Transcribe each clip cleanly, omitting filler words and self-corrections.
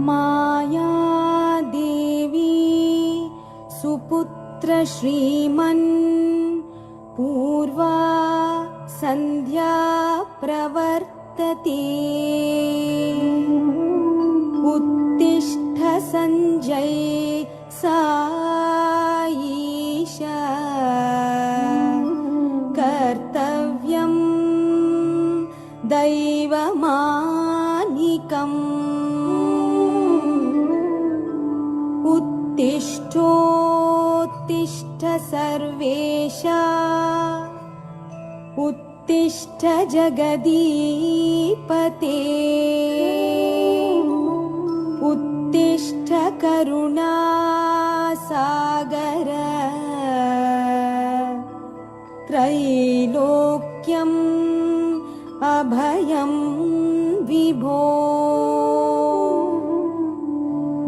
माया देवी सुपुत्र श्रीमन् पूर्वा संध्या प्रवर्तते उत्तिष्ठ संजय साईशा कर्तव्यं दैवमानिकम् उत्तिष्ठोत्तिष्ठ सर्वेशा उत्तिष्ठ जगदीपते उत्तिष्ठ करुणासागर त्रैलोक्यम् अभयं विभो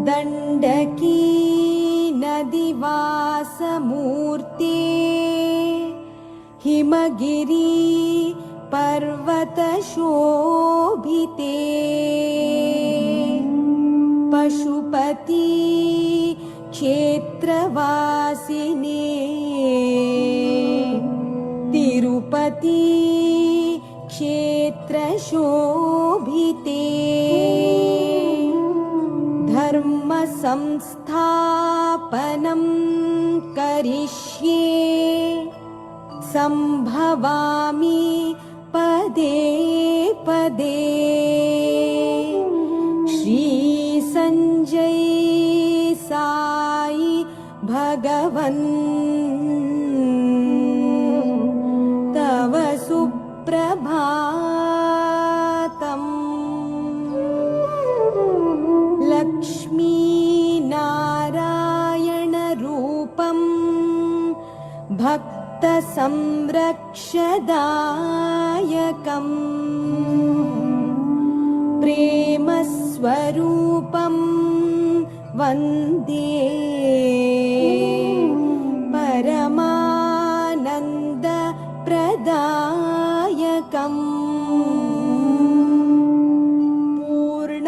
दण्डकी नदीवासमूर्ते हिमगिरी पर्वतशोभिते पशुपति क्षेत्रवासिने तिरुपति क्षेत्रशोभिते धर्म संस्थापनं करिष्ये संभवामि पदे पदे श्री संजय साई भगवन् तव सुप्रभातम् लक्ष्मी नारायण रूपं भक्त संरक्षदायकम् प्रेम स्वरूपं वन्दे परमानन्द प्रदायकम् पूर्ण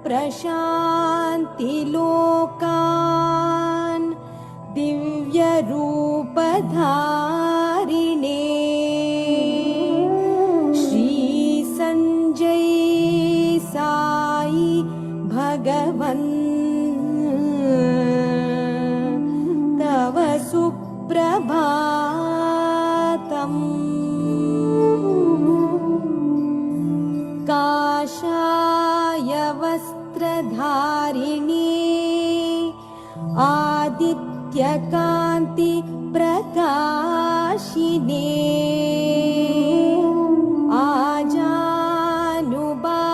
प्रशान्ति लोकान् दिव्य रूपधारिणे श्री संजय साई भगवन् तव सुप्रभातम् काषाय वस्त्रधारिणे आदित्यकान्ति प्रकाशिने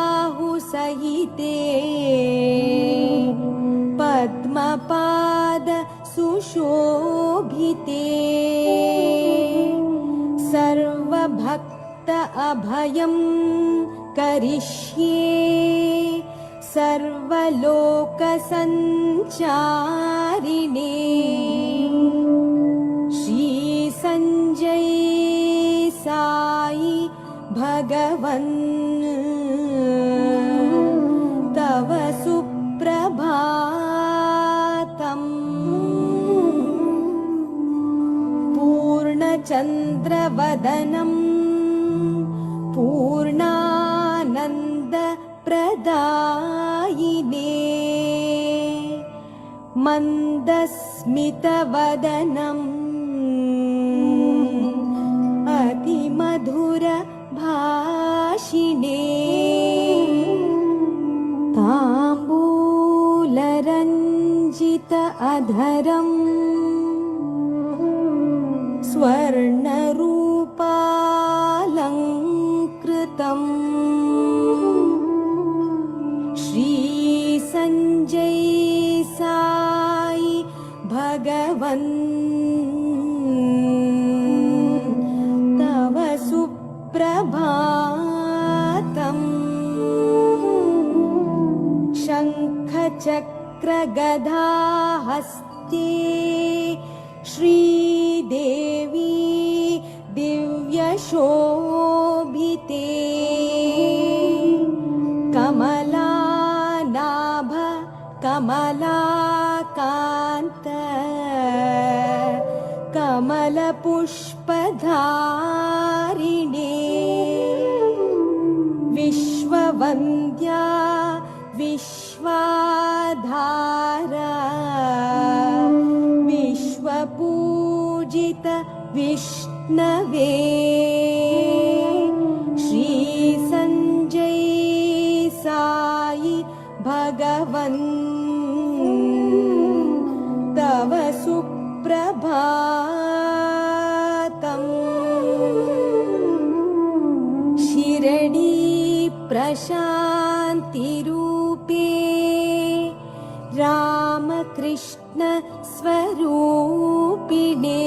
आजानुबाहुसहिते पद्मपाद सुशोभिते सर्वभक्त अभयं करिष्ये सर्वलोक संचारिणे श्री संजय साई भगवन् तव सुप्रभातम् पूर्णचन्द्रवदनं पूर्णानन्द प्रदायिने मन्दस्मितवदनम् अतिमधुर भाषिणे अधरम् स्वर्णरूपालङ्कृतम् श्रीसञ्जय साई भगवन् तव सुप्रभातम् शङ्खचक्रगदाहस्ते श्रीदेवी दिव्यशोभिते कमलानाभ कमलाकान्त कमलपुष्पधारिणे विश्ववन्द्या विश्वाधारा विश्वपूजित विष्णवे श्रीसञ्जय साई भगवन् तव सुप्रभातम् शिरडी प्रशान्तिरूपे रामकृष्ण स्वरूपिणे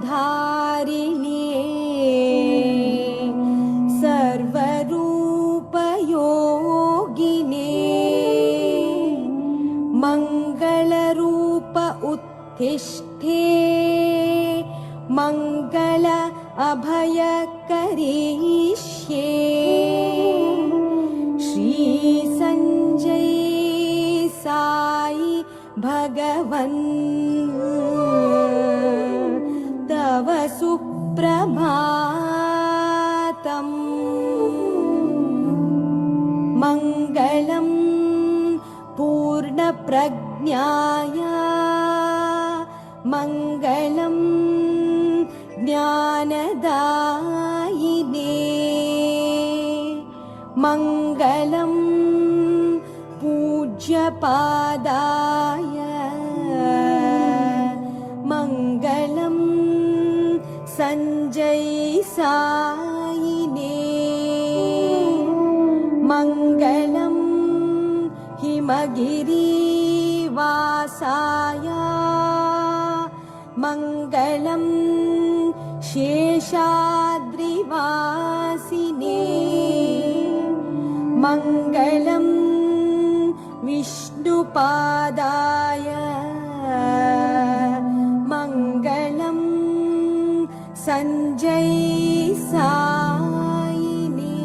सर्वनामधारिणे सर्वरूपयोगिने मङ्गलरूप उत्तिष्ठे मङ्गल अभयकरिष्ये श्रीसञ्जय साई भगवन् तव सुप्रभातम् मङ्गलं पूर्णप्रज्ञाया मङ्गलं ज्ञानदायिने मङ्गलं पूज्यपादाय मङ्गलं सञ्जय सायिने मङ्गलं हिमगिरिवासाय मङ्गलं शेषाद्रिवासिने मङ्गलं विष्णुपादाय मङ्गलं सञ्जय सायिने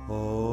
Oh.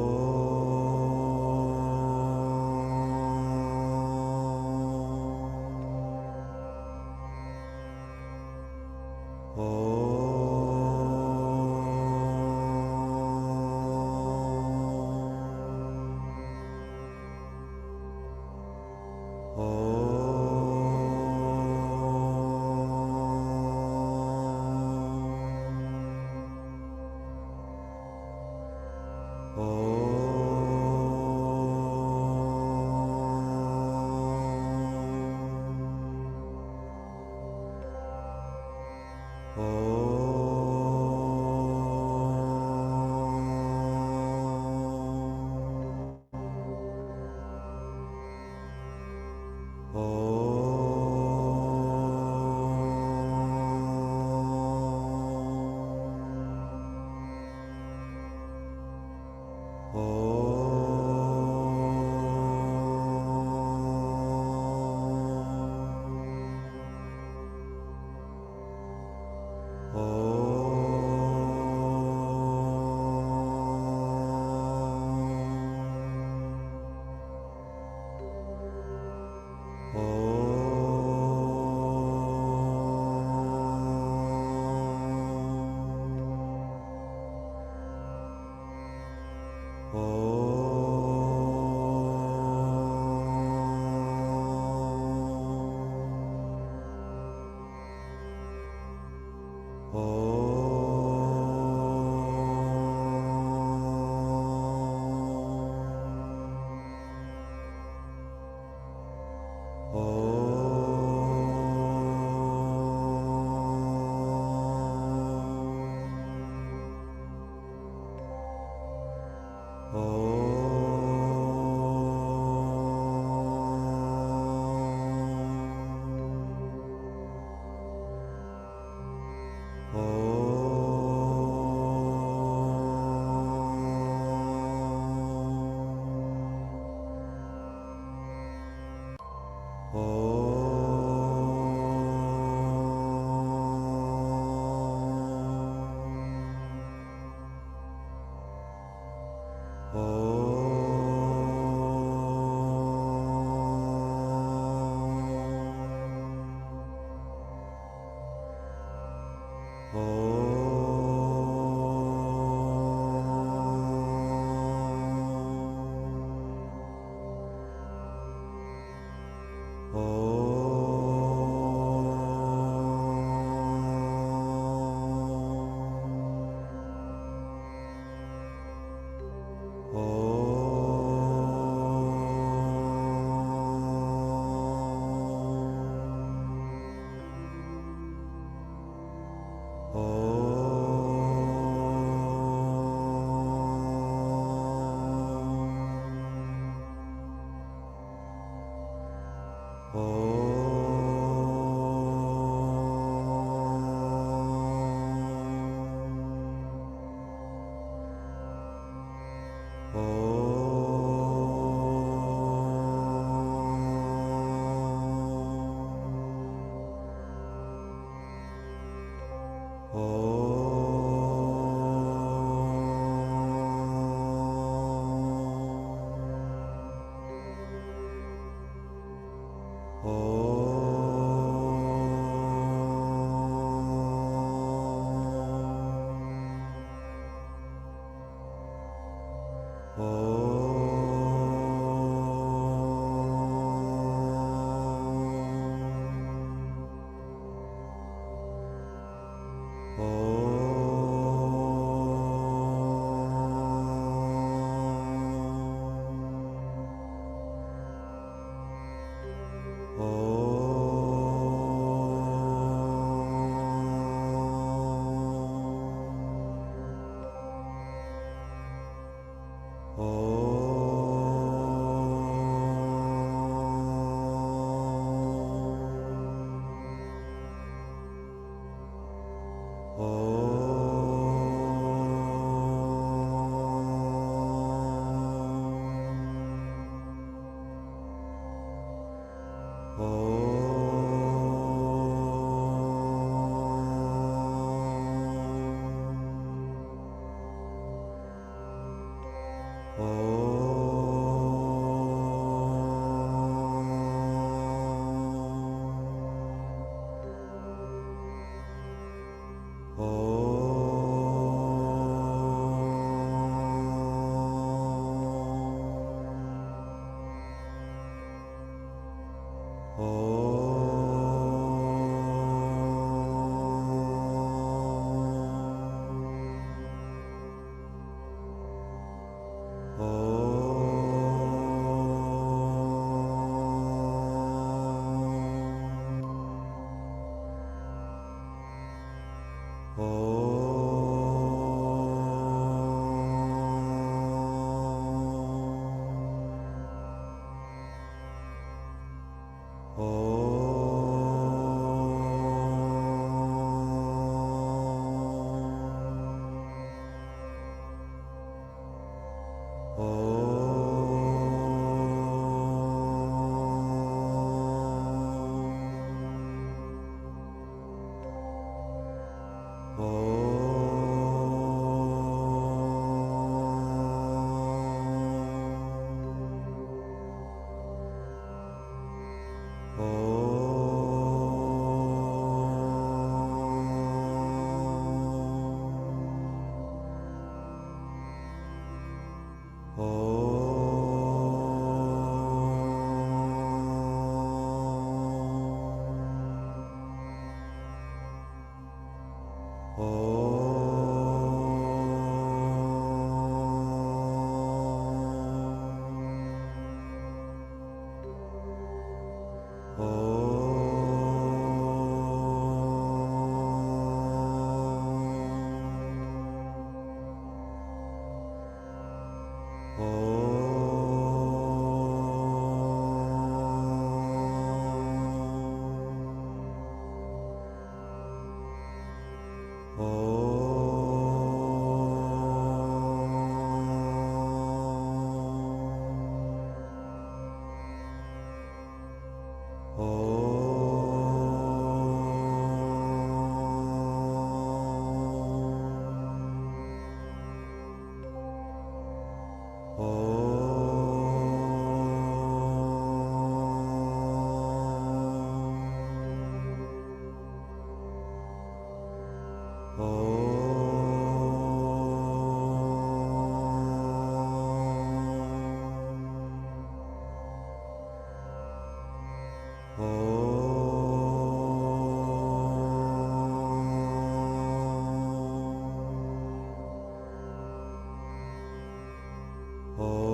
Oh.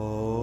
Oh.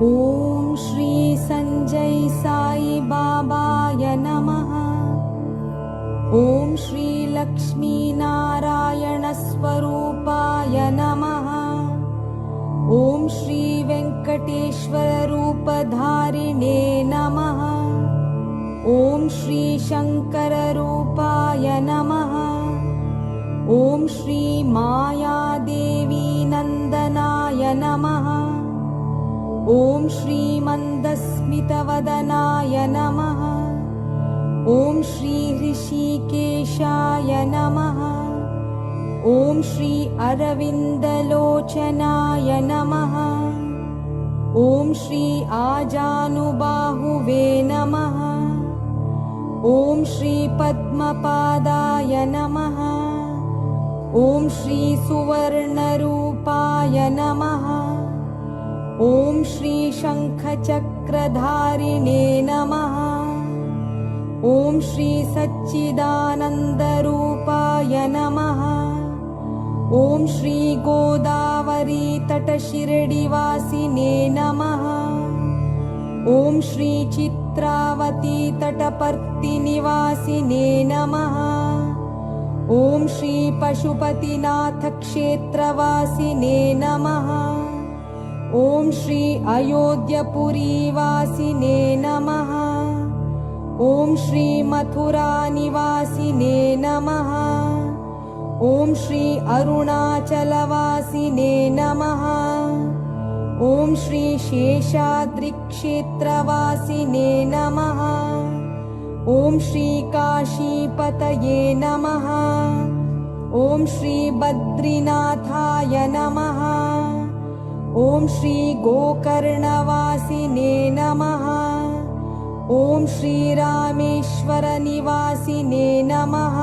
ॐ श्री संजय साई बाबाय नमः। ॐ श्री लक्ष्मी नारायण स्वरूपाय नमः। ॐ श्री वेंकटेश्वर रूपधारिणे नमः। ॐ श्री शंकर रूपाय नमः। ॐ श्री मायादेवी नंदनाय नमः। ॐ श्री मन्दस्मितवदनाय नमः। ॐ श्री ऋषिकेशाय नमः। ॐ श्री अरविन्दलोचनाय नमः। ॐ श्री आजानुबाहुवे नमः। ॐ श्री पद्मपादाय नमः। ॐ श्री सुवर्णरूपाय नमः। ॐ श्री शंखचक्रधारिणे नमः। ॐ श्री सच्चिदानन्दरूपाय नमः। ॐ श्री गोदावरी तटशिरडिवासिने नमः। ॐ श्री चित्रावती तटपर्तिनिवासिने नमः। ॐ श्री पशुपतिनाथ क्षेत्रवासिने नमः। ॐ श्री अयोध्यपुरीवासिने नमः। ॐ श्री मथुरानिवासिने नमः। ॐ श्री अरुणाचलवासिने नमः। ॐ श्री शेषाद्रिक्षेत्रवासिने नमः। ॐ श्री काशीपतये नमः। ॐ श्री बद्रीनाथाय नमः। ॐ श्री गोकर्णवासिने नमः। ॐ श्री रामेश्वरनिवासिने नमः।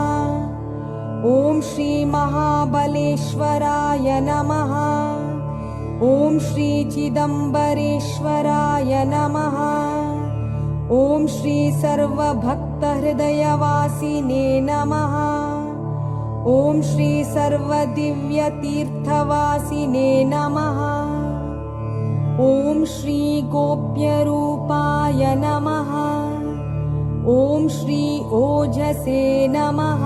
ॐ श्री महाबलेश्वराय नमः। ॐ श्री चिदम्बरेश्वराय नमः। ॐ श्री सर्वभक्तहृदयवासिने नमः। ॐ श्री सर्वदिव्यतीर्थवासिने नमः। ॐ श्री गोप्यरूपाय नमः। ॐ श्री ओजसे नमः।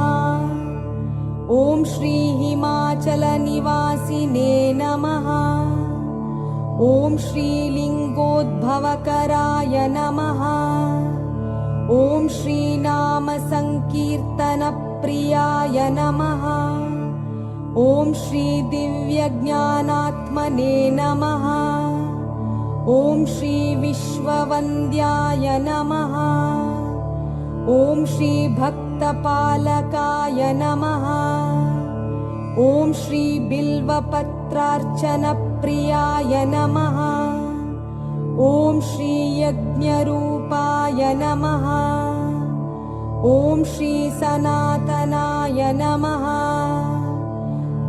ॐ श्री हिमाचलनिवासिने नमः। ॐ श्री लिङ्गोद्भवकराय नमः। ॐ श्री नामसङ्कीर्तनप्रियाय नमः। ॐ श्री दिव्यज्ञानात्मने नमः। ॐ श्री विश्ववन्द्याय नमः। ॐ श्री भक्तपालकाय नमः। ॐ श्री बिल्वपत्रार्चनप्रियाय नमः। ॐ श्री यज्ञरूपाय नमः। ॐ श्री सनातनाय नमः।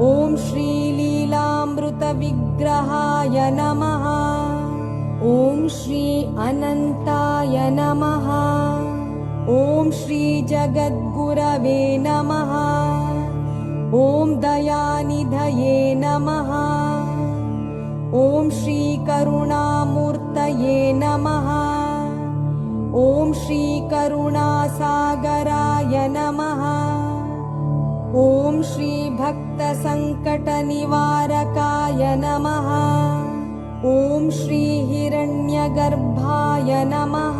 ॐ श्री लीलामृतविग्रहाय नमः। ॐ श्री अनन्ताय नमः। ॐ श्री जगद्गुरवे नमः। ॐ दयानिधये नमः। ॐ श्री करुणामूर्तये नमः। ॐ श्री करुणासागराय नमः। ॐ श्री भक्तसङ्कटनिवारकाय नमः। ॐ श्री हिरण्यगर्भाय नमः।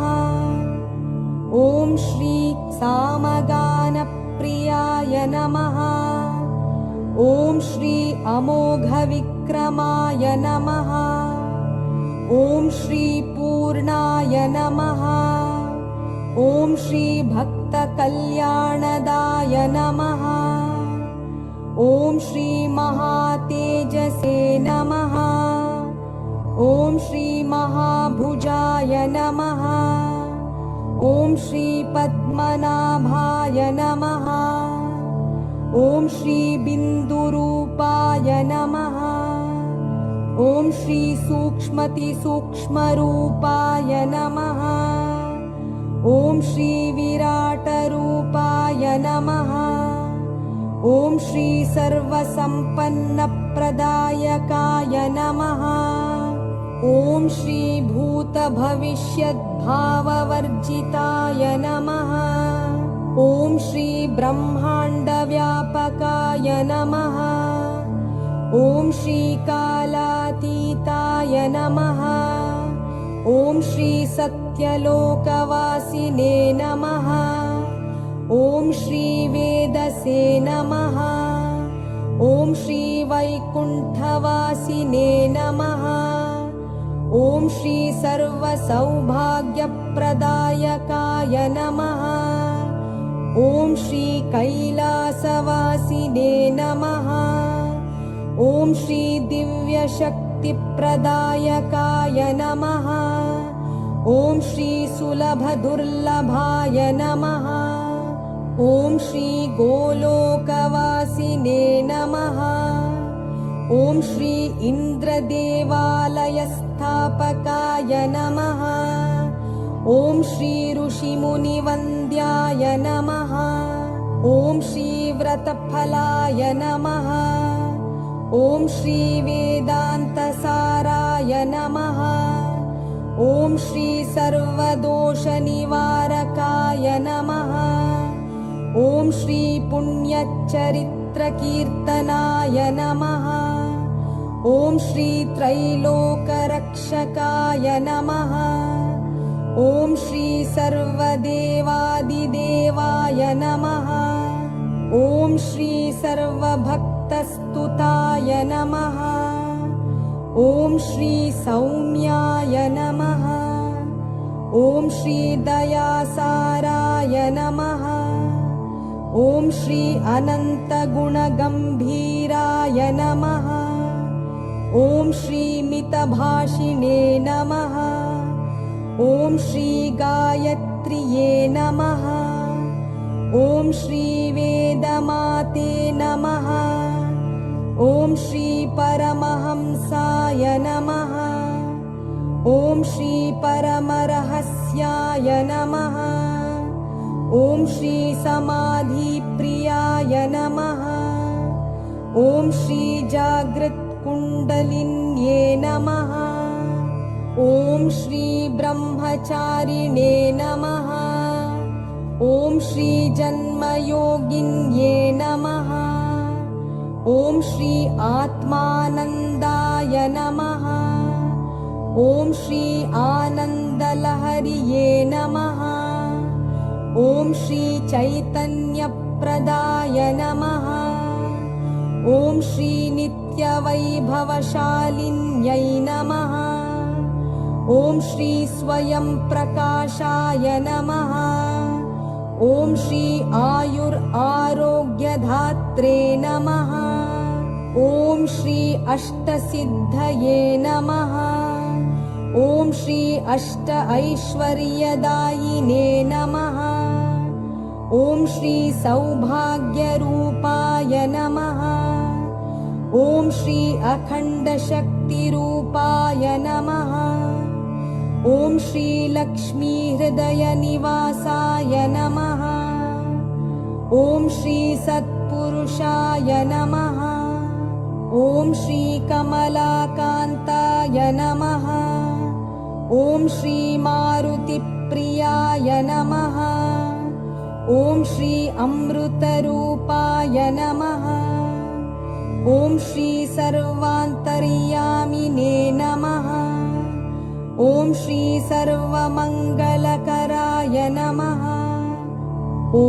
ॐ श्री सामगानप्रियाय नमः। ॐ श्री अमोघविक्रमाय नमः। ॐ श्री पूर्णाय नमः। ॐ श्री भक्तकल्याणदाय नमः। ॐ श्री महातेजसे नमः। ॐ श्री महाभुजाय नमः। ॐ श्री पद्मनाभाय नमः। ॐ श्री बिन्दुरूपाय नमः। ॐ श्री सूक्ष्मतिसूक्ष्मरूपाय नमः। ॐ श्री विराटरूपाय नमः। ॐ श्री सर्वसम्पन्नप्रदायकाय नमः। ॐ श्री भूतभविष्यद्भाववर्जिताय नमः। ॐ श्री ब्रह्माण्डव्यापकाय नमः। ॐ श्री कालातीताय नमः। ॐ श्री सत्यलोकवासिने नमः। ॐ श्री वेदसे नमः। ॐ श्री वैकुण्ठवासिने नमः। ॐ श्री सर्वसौभाग्यप्रदायकाय नमः। ॐ श्री कैलासवासिने नमः। ॐ श्री दिव्यशक्तिप्रदायकाय नमः। ॐ श्री सुलभदुर्लभाय नमः। ॐ श्री गोलोकवासिने नमः। ॐ श्री इन्द्रदेवालयस्थापकाय नमः। ॐ श्री ऋषिमुनिवन्द्याय नमः। ॐ श्री व्रतफलाय नमः। ॐ श्री वेदान्तसाराय नमः। ॐ श्री सर्वदोषनिवारकाय नमः। ॐ श्री पुण्यचरित्रकीर्तनाय नमः। ॐ श्री त्रैलोकरक्षकाय नमः। ॐ श्री सर्वदेवादिदेवाय नमः। ॐ श्री सर्वभक्तस्तुताय नमः। ॐ श्री सौम्याय नमः। ॐ श्री दयासाराय नमः। ॐ श्री अनन्तगुणगम्भीराय नमः। ॐ श्री मितभाषिणे नमः। ॐ श्री गायत्र्ये नमः। ॐ श्री वेदमाते नमः। ॐ श्री परमहंसाय नमः। ॐ श्री परमरहस्याय नमः। ॐ श्री समाधिप्रियाय नमः। ॐ श्री जागृत्कुण्डलिन्ये नमः। ॐ श्री ब्रह्मचारिणे नमः। ॐ श्री जन्मयोगिन्ये नमः। ॐ श्री आत्मानन्दाय नमः। ॐ श्री आनन्दलहर्ये नमः। ॐ श्री चैतन्यप्रदाय नमः। ॐ श्री नित्यवैभवशालिन्यै नमः। ॐ श्री स्वयं प्रकाशाय नमः। ॐ श्री आयुरारोग्यधात्रे नमः। ॐ श्री अष्टसिद्धये नमः। ॐ श्री अष्ट ऐश्वर्यदायिने नमः। ॐ श्री सौभाग्यरूपाय नमः। ॐ श्री अखण्डशक्तिरूपाय नमः। ॐ श्री लक्ष्मीहृदयनिवासाय नमः। ॐ श्री सत्पुरुषाय नमः। ॐ श्री कमलाकान्ताय नमः। ॐ श्री मारुतिप्रियाय प्रियाय नमः। ॐ श्री अमृतरूपाय नमः। ॐ श्री सर्वान्तर्यामिने नमः। ॐ श्री सर्वमङ्गलकराय नमः। ॐ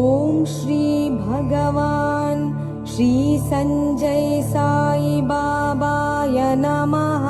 श्री भगवान् श्री संजय साई बाबाय नमः।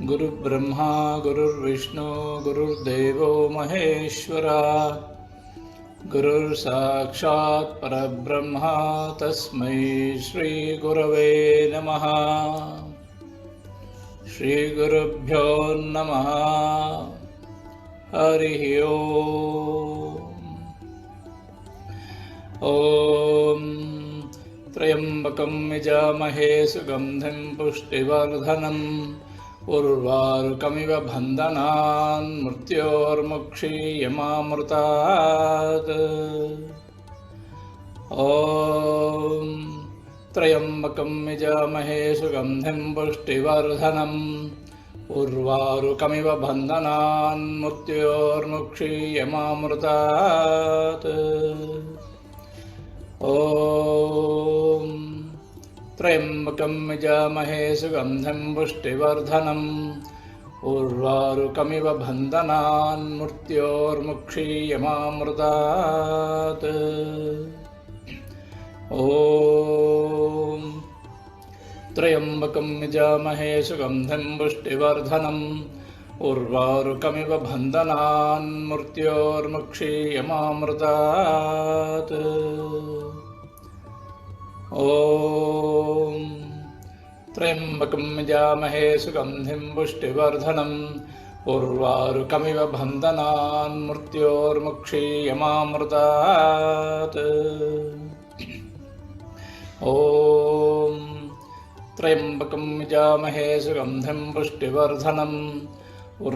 गुरुर्ब्रह्मा गुरुर्विष्णु गुरुर्देवो महेश्वरा गुरुर्साक्षात् परब्रह्म तस्मै श्रीगुरवे नमः। श्रीगुरुभ्यो नमः। हरिः ओम्। त्र्यम्बकं यजामहे सुगन्धिं पुष्टिवर्धनम् उर्वारुकमिव बन्धनान् मृत्योर्मुक्षीयमामृतात्। ॐ त्र्यम्बकं यजामहे सुगन्धिं पुष्टिवर्धनम् उर्वारुकमिव बन्धनान् मृत्योर्मुक्षीयमामृतात्। ॐ त्र्यम्बकं यजामहे सुगन्धिं पुष्टिवर्धनम् उर्वारुकमिव बन्धनान् मृत्योर्मुक्षीयमामृतात्। ॐ त्र्यम्बकं यजामहे सुगन्धिं पुष्टिवर्धनम् उर्वारुकमिव बन्धनान् मृत्योर्मुक्षीयमामृतात्। ॐ त्र्यम्बकं यजामहे सुगन्धिं पुष्टिवर्धनम् उर्वारुकमिव बन्धनान् मृत्योर्मुक्षीयमामृतात्। ॐ त्र्यम्बकं यजामहे सुगन्धिं पुष्टिवर्धनम्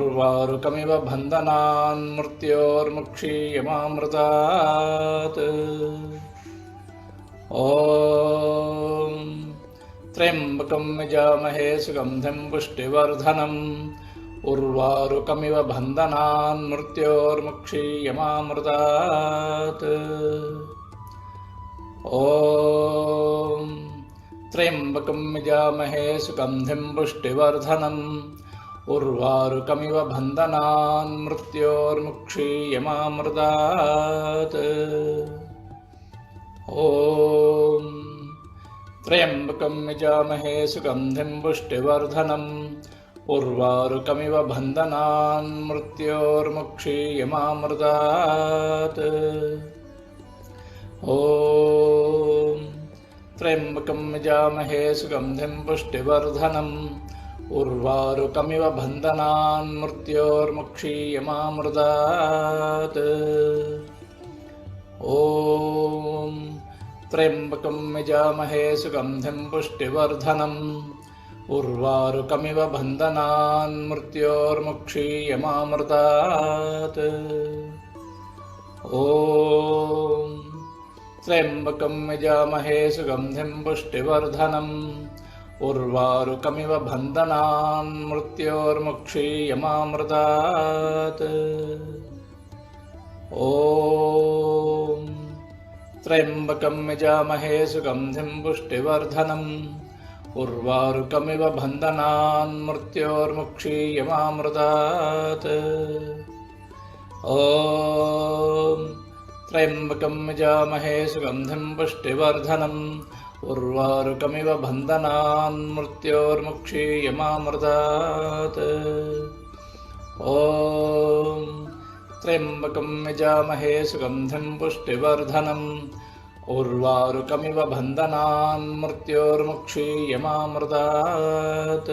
उर्वारुकमिव बन्धनान् मृत्योर्मुक्षीयमामृतात्। ॐ त्र्यम्बकं यजामहे सुगन्धिं पुष्टिवर्धनम् उर्वारुकमिव बन्धनान् मृत्योर्मुक्षीयमामृतात्। ॐ त्र्यम्बकं यजामहे सुगन्धिं पुष्टिवर्धनम् उर्वारुकमिव बन्धनान् मृत्योर्मुक्षीयमामृतात्। ॐ त्र्यम्बकं यजामहे सुगन्धिं पुष्टिवर्धनम् उर्वारुकमिव बन्धनान् मृत्योर्मुक्षीयमामृतात्। ॐ त्र्यम्बकं यजामहे सुगन्धिं पुष्टिवर्धनम् उर्वारुकमिव बन्धनान् मृत्योर्मुक्षीयमामृतात्। ॐ त्र्यम्बकं यजामहे सुगन्धिं पुष्टिवर्धनम् उर्वारुकमिव बन्धनान् मृत्योर्मुक्षीयमामृतात्। ॐ त्र्यम्बकं यजामहे सुगन्धिं पुष्टिवर्धनम् उर्वारुकमिव बन्धनान् मृत्योर्मुक्षीयमामृतात्। ॐ त्र्यम्बकं यजामहे सुगन्धिं पुष्टिवर्धनम् उर्वारुकमिव बन्धनान् मृत्योर्मुक्षीयमामृतात्। ॐ त्र्यम्बकं यजामहे सुगन्धिं पुष्टिवर्धनम् उर्वारुकमिव बन्धनान् मृत्योर्मुक्षीयमामृतात्। ॐ त्र्यम्बकं यजामहे सुगन्धिं पुष्टिवर्धनम् उर्वारुकमिव बन्धनान् मृत्योर्मुक्षीयमामृतात्।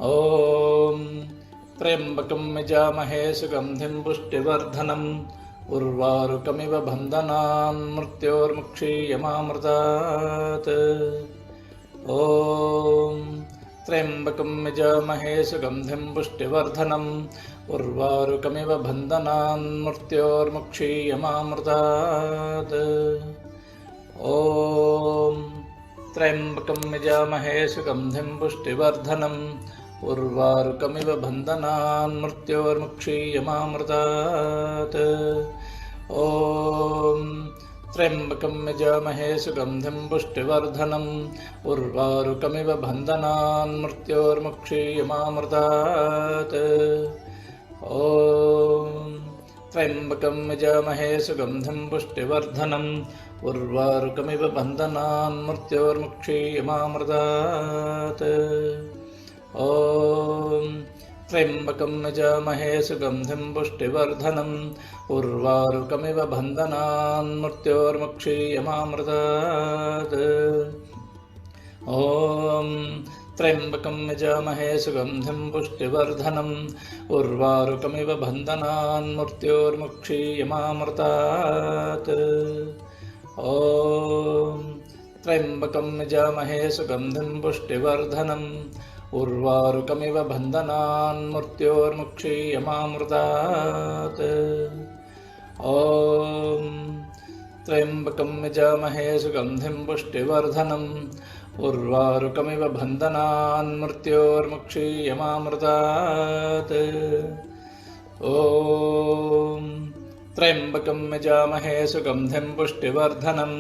ॐ त्र्यम्बकं यजामहे सुगन्धिं पुष्टिवर्धनम् उर्वारुकमिव बन्धनान् मृत्योर्मुक्षीयमामृतात्। ॐ त्र्यम्बकं यजामहे सुगन्धिं पुष्टिवर्धनम् उर्वारुकमिव बन्धनान् मृत्योर्मुक्षीयमामृतात्। ॐ त्र्यम्बकं यजामहे सुगन्धिं पुष्टिवर्धनम् उर्वारुकमिव बन्धनान् मृत्योर्मुक्षीयमामृतात्। ॐ त्र्यम्बकं यजामहे सुगन्धिं पुष्टिवर्धनम् उर्वारुकमिव बन्धनान् मृत्योर्मुक्षीयमामृतात्। ॐ त्र्यम्बकं यजामहे सुगन्धिं पुष्टिवर्धनम् उर्वारुकमिव बन्धनान् मृत्योर्मुक्षीयमामृतात्। ॐ त्र्यम्बकं यजामहे सुगन्धिं पुष्टिवर्धनम् उर्वारुकमिव बन्धनान् मृत्योर्मुक्षीयमामृतात्। ॐ त्र्यम्बकं यजामहे सुगन्धिं पुष्टिवर्धनम् उर्वारुकमिव बन्धनान् मृत्योर्मुक्षीयमामृतात्। ॐ त्र्यम्बकं यजामहे सुगन्धिं पुष्टिवर्धनम् उर्वारुकमिव बन्धनान् मृत्योर्मुक्षीयमामृतात्। ॐ त्र्यम्बकं यजामहे सुगन्धिं पुष्टिवर्धनम् उर्वारुकमिव बन्धनान् मृत्योर्मुक्षीयमामृतात्। ॐ त्र्यम्बकं यजामहे सुगन्धिं पुष्टिवर्धनम्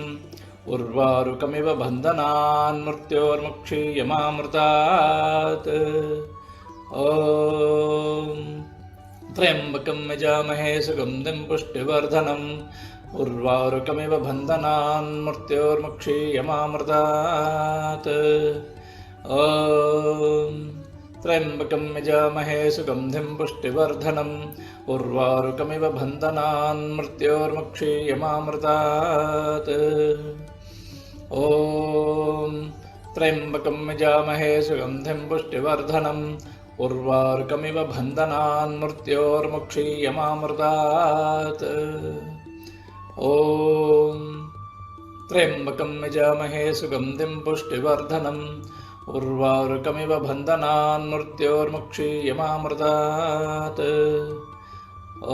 उर्वारुकमिव बन्धनान् मृत्योर्मुक्षीयमामृतात्। ॐ त्र्यम्बकं यजामहे सुगन्धिं पुष्टिवर्धनम् उर्वारुकमिव बन्धनान् मृत्योर्मुक्षीयमामृतात्। ॐ त्र्यम्बकं यजामहे सुगन्धिं पुष्टिवर्धनम् उर्वारुकमिव बन्धनान् मृत्योर्मुक्षीयमामृतात्। ॐ त्र्यम्बकं यजामहे सुगन्धिं पुष्टिवर्धनम् उर्वारुकमिव बन्धनान् मृत्योर्मुक्षीयमामृतात्। ॐ त्र्यम्बकं यजामहे सुगन्धिं पुष्टिवर्धनम् उर्वारुकमिव बन्धनान् मृत्योर्मुक्षीयमामृतात्।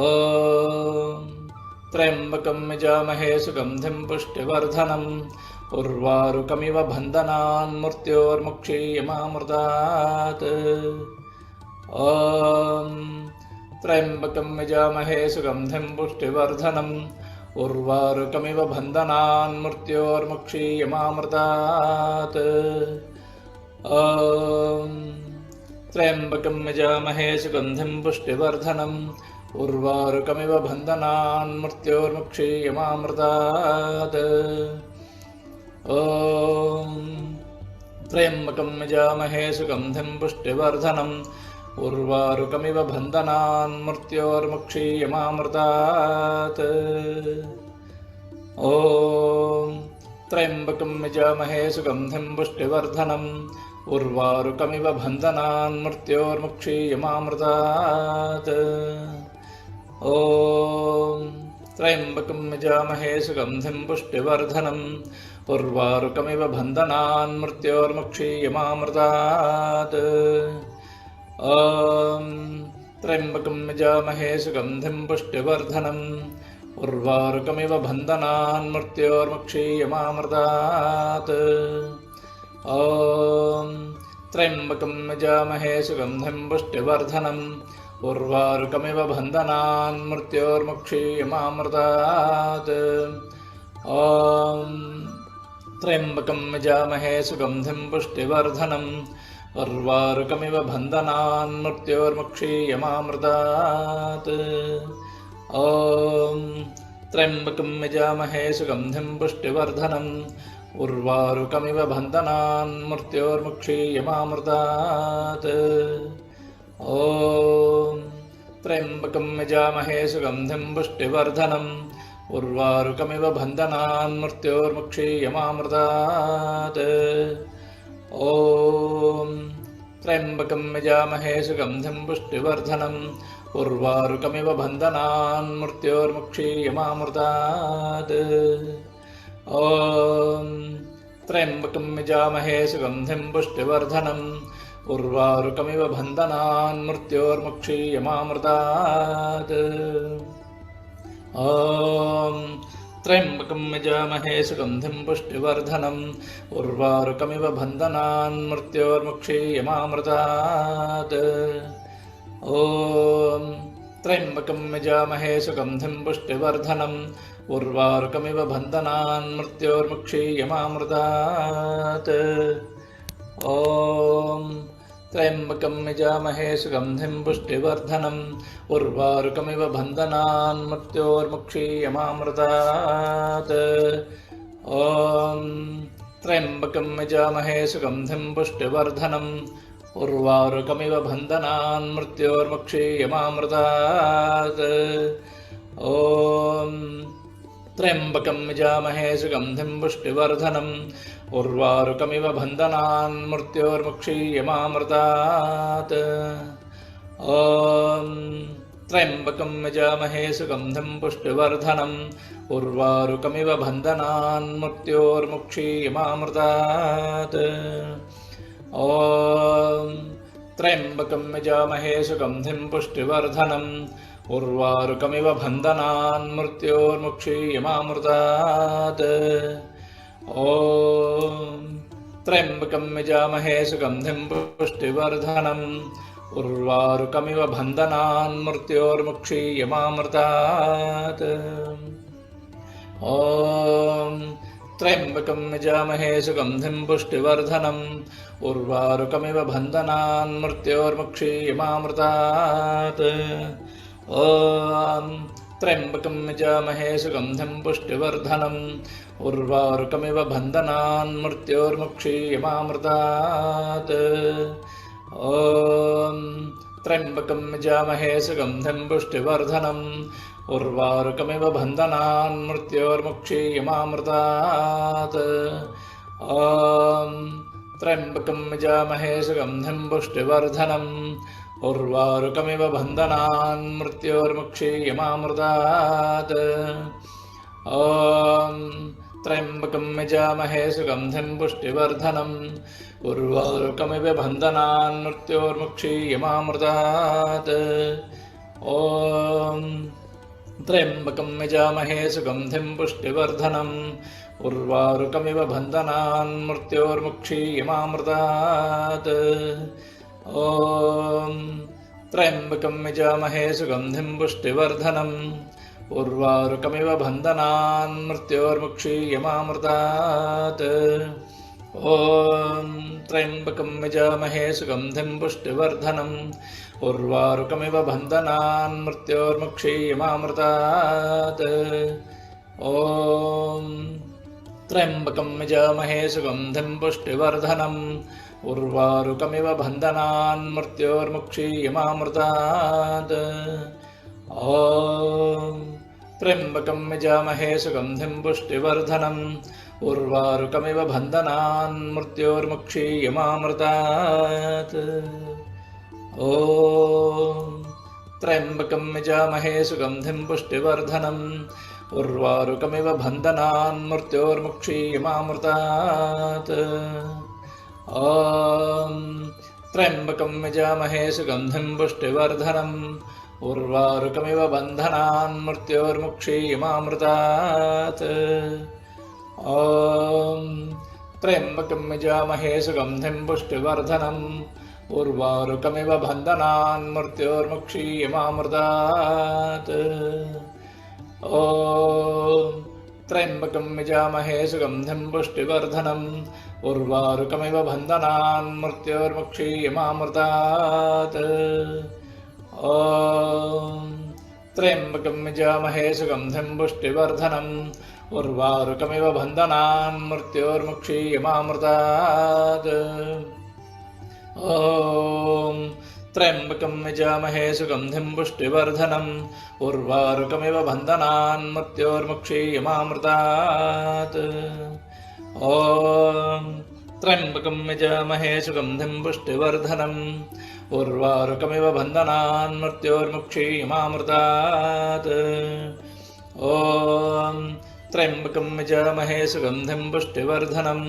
ॐ त्र्यम्बकं यजामहे सुगन्धिं पुष्टिवर्धनम् उर्वारुकमिव बन्धनान् मृत्योर्मुक्षीयमामृतात्। ॐ त्र्यम्बकं यजामहे सुगन्धिं पुष्टिवर्धनम् उर्वारुकमिव बन्धनान् मृत्योर्मुक्षीयमामृतात्। ॐ त्र्यम्बकं यजामहे सुगन्धिं पुष्टिवर्धनम् उर्वारुकमिव बन्धनान् मृत्योर्मुक्षीयमामृतात्। ॐ त्र्यम्बकं यजामहे सुगन्धिं पुष्टिवर्धनम् उर्वारुकमिव बन्धनान् मृत्योर्मुक्षीयमामृतात्। ॐ त्र्यम्बकं यजामहे सुगन्धिं पुष्टिवर्धनम् उर्वारुकमिव बन्धनान् मृत्योर्मुक्षीयमामृतात्। ॐ त्र्यम्बकं यजामहे सुगन्धिं पुष्टिवर्धनम् उर्वारुकमिव बन्धनान् मृत्योर्मुक्षीयमामृतात्। ॐ त्र्यम्बकं यजामहे सुगन्धिं पुष्टिवर्धनम् उर्वारुकमिव बन्धनान् मृत्योर्मुक्षीयमामृतात्। ॐ त्र्यम्बकं यजामहे सुगन्धिं पुष्टिवर्धनम् उर्वारुकमिव बन्धनान् मृत्योर्मुक्षीयमामृतात्। ॐ त्र्यम्बकं यजामहे सुगन्धिं पुष्टिवर्धनम् उर्वारुकमिव बन्धनान् मृत्योर्मुक्षीयमामृतात्। ॐ त्र्यम्बकं यजामहे सुगन्धिं पुष्टिवर्धनम् उर्वारुकमिव बन्धनान् मृत्योर्मुक्षीयमामृतात् ॐ त्र्यम्बकं यजामहे सुगन्धिं पुष्टिवर्धनम् उर्वारुकमिव बन्धनान् मृत्योर्मुक्षीयमामृतात् ॐ त्र्यम्बकं यजामहे सुगन्धिं पुष्टिवर्धनम् उर्वारुकमिव बन्धनान् मृत्योर्मुक्षीयमामृतात् ॐ त्र्यम्बकं यजामहे सुगन्धिं पुष्टिवर्धनम् उर्वारुकमिव बन्धनान् मृत्योर्मुक्षीयमामृतात् ॐ त्र्यम्बकं यजामहे सुगन्धिं पुष्टिवर्धनम् उर्वारुकमिव बन्धनान् मृत्योर्मुक्षीयमामृतात् ॐ त्र्यम्बकं यजामहे सुगन्धिं पुष्टिवर्धनम् उर्वारुकमिव बन्धनान् मृत्योर्मुक्षीयमामृतात् ॐ त्र्यम्बकं यजामहे सुगन्धिं पुष्टिवर्धनम् उर्वारुकमिव बन्धनान् मृत्योर्मुक्षीयमामृतात् ॐ त्र्यम्बकं यजामहे सुगन्धिं पुष्टिवर्धनम् उर्वारुकमिव बन्धनान् मृत्योर्मुक्षीयमामृतात् ॐ त्र्यम्बकं यजामहे सुगन्धिं पुष्टिवर्धनम् उर्वारुकमिव बन्धनान् मृत्योर्मुक्षीयमामृतात् ॐ त्र्यम्बकं यजामहे सुगन्धिं पुष्टिवर्धनम् उर्वारुकमिव बन्धनान् मृत्योर्मुक्षीयमामृतात् ॐ त्र्यम्बकं यजामहे सुगन्धिं पुष्टिवर्धनम् उर्वारुकमिव बन्धनान् मृत्योर्मुक्षीयमामृतात् ॐ त्र्यम्बकं यजामहे सुगन्धिं पुष्टिवर्धनम् उर्वारुकमिव बन्धनान् मृत्योर्मुक्षीयमामृतात् ॐ त्र्यम्बकं यजामहे सुगन्धिं पुष्टिवर्धनम् उर्वारुकमिव बन्धनान् मृत्योर्मुक्षीयमामृतात् ॐ त्र्यम्बकं यजामहे सुगन्धिं पुष्टिवर्धनम् उर्वारुकमिव बन्धनान् मृत्योर्मुक्षीयमामृतात् ॐ त्र्यम्बकं यजामहे सुगन्धिं पुष्टिवर्धनम् उर्वारुकमिव बन्धनान् मृत्योर्मुक्षीयमामृतात् ॐ त्र्यम्बकं यजामहे सुगन्धिं पुष्टिवर्धनम् उर्वारुकमिव बन्धनान् मृत्योर्मुक्षीयमामृतात् ॐ त्र्यम्बकं यजामहे सुगन्धिं पुष्टिवर्धनम् उर्वारुकमिव बन्धनान् मृत्योर्मुक्षीयमामृतात् ॐ त्र्यम्बकं यजामहे सुगन्धिं पुष्टिवर्धनम् उर्वारुकमिव बन्धनान् मृत्योर्मुक्षीयमामृतात् ॐ त्र्यम्बकं यजामहे सुगन्धिं पुष्टिवर्धनम् उर्वारुकमिव बन्धनान् मृत्योर्मुक्षीयमामृतात् ॐ त्र्यम्बकं यजामहे सुगन्धिं पुष्टिवर्धनम् उर्वारुकमिव बन्धनान् मृत्योर्मुक्षीयमामृतात् ॐ त्र्यम्बकं यजामहे सुगन्धिं पुष्टिवर्धनम् उर्वारुकमिव बन्धनान् मृत्योर्मुक्षीयमामृतात् ॐ त्र्यम्बकं यजामहे सुगन्धिं पुष्टिवर्धनम् उर्वारुकमिव बन्धनान् मृत्योर्मुक्षीयमामृतात् ॐ त्र्यम्बकं यजामहे सुगन्धिं पुष्टिवर्धनम् उर्वारुकमिव बन्धनान् मृत्योर्मुक्षीयमामृतात् ॐ त्र्यम्बकं यजामहे सुगन्धिं पुष्टिवर्धनम् उर्वारुकमिव बन्धनान् मृत्योर्मुक्षीयमामृतात् ॐ त्र्यम्बकं यजामहे सुगन्धिं पुष्टिवर्धनम् उर्वारुकमिव बन्धनान् मृत्योर्मुक्षीयमामृतात् ॐ त्र्यम्बकं यजामहे सुगन्धिं पुष्टिवर्धनम् उर्वारुकमिव बन्धनान् मृत्योर्मुक्षीयमामृतात् ॐ त्र्यम्बकं यजामहे सुगन्धिं पुष्टिवर्धनम् उर्वारुकमिव बन्धनान् मृत्योर्मुक्षीयमामृतात् ॐ त्र्यम्बकं यजामहे सुगन्धिं पुष्टिवर्धनम् उर्वारुकमिव बन्धनान् मृत्योर्मुक्षीयमामृतात् ॐ त्र्यम्बकं यजामहे सुगन्धिं पुष्टिवर्धनम् उर्वारुकमिव बन्धनान् मृत्योर्मुक्षीयमामृतात् ॐ त्र्यम्बकं यजामहे सुगन्धिं पुष्टिवर्धनम्